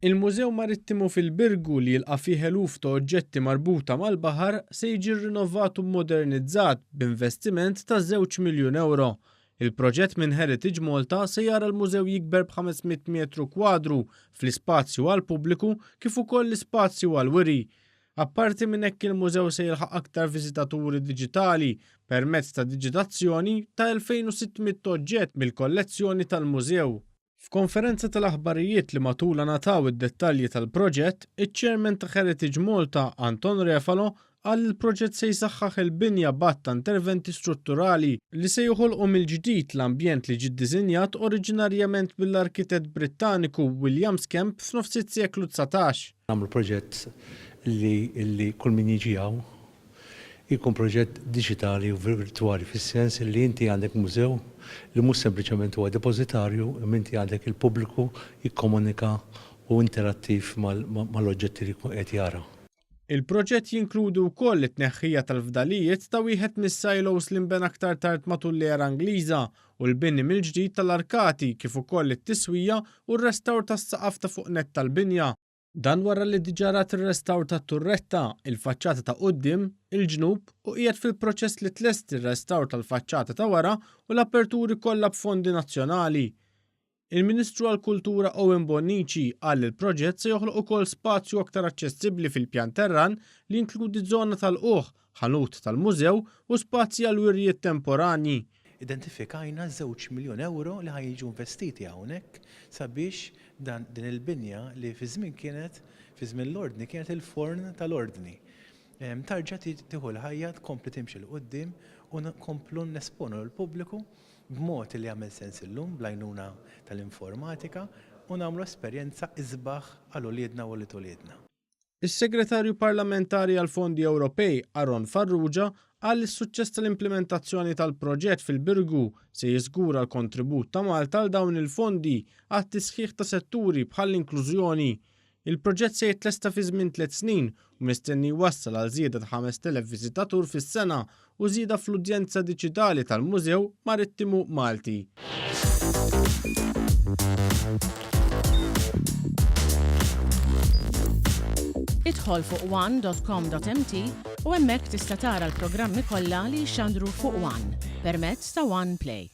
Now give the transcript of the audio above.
Il-Mużew Marittimu fil-Birgu li jilqa' fih eluf ta' oġġetti marbuta mal-baħar se jiġi rrinnovat u mmodernizzat b'investiment ta' €2 miljun. Il-proġett minn Heritage Malta se jara l-mużew jikber b'500 metru kwadru fl-ispazju għall-pubbliku kif ukoll l-ispazju għall-wiri. Apparti minn hekk il-mużew se jilħaq aktar viżitaturi diġitali permezz ta' diġitazzjoni ta' 2600 oġġett mill-kollezzjoni tal-mużew. F'konferenza tal-aħbarijiet li matula nataw id-dettalji tal-proġett, iċ-Chairman ta' Heritage Malta, Anton Refalo, qal li l-proġett se jsaħħaħ il-binja b'att ta' interventi strutturali li se joħolqu mill-ġdid l-ambjent li ġie ddiżinjat oriġinarjament mill-arkitett Brittaniku William Kemp f'nofs is-seklu 19. Nagħmlu proġett li kull min jiġi hawn jkun proġett diġitali u virtuali fis-sens li inti għandek mużew li mhux sempliċement huwa depożitarju, imma inti għandek il-pubbliku jikkomunika u interattiv mal-oġġetti li qed jara. Il-proġett jinkludi wkoll it-tneħħija tal-fdalijiet ta' wieħed mis-silos li nbena aktar tard matul l-era Ingliża u l-bini mill-ġdid tal-arkati kif ukoll it-tiswija u r-restawr tas-saqaf ta' fuq nett tal-binja. Dan wara li diġà rat ir-restawr tat-turretta, il-faċċata ta' quddiem, il-ġnub u qiegħed fil-proċess li tlesti r-restawr tal-faċċata ta' wara u l-aperturi kollha b'fondi nazzjonali. Il-Ministru għall-Kultura Owen Bonnici qal li l-proġett se joħloq ukoll spazju aktar aċċessibbli fil-pjan terran li jinkludi żona tal-qiegħ, ħanut tal-mużew u spazji għal wirjiet temporanji. Identifikajna €2 miljun li ħajġu investiti hawnhekk sabiex din il-binja li fi żmien l-ordni kienet il-forn tal-ordni. Tarġa' tieħu l-ħajja tkompli timxi l qudiem u nkomplu nesponu l-pubbliku b'mod li jagħmel sens illum bl-għajnuna tal-informatika u nagħmlu esperjenza isbaħ għal uliedna u uliedna. Is-Segretarju Parlamentari għall-Fondi Ewropej Aron Farrugia qal li s-suċċess tal-implementazzjoni tal-proġett fil-Birgu se jiżgura l-kontribut ta' Malta għal dawn il-fondi għat-tisħiħ ta' setturi bħall-inklużjoni. Il-proġett se jitlesta fi żmien 3 snin u mistenni jwassal għal żieda ta' 5,000 viżitatur fis-sena u żieda fl-udjenza diġitali tal-Mużew Marittimu Malti. Idħol fuq one.com.mt u hemmhekk tista' tara l-programmi kollha li jxandru fuq One permezz ta' One Play.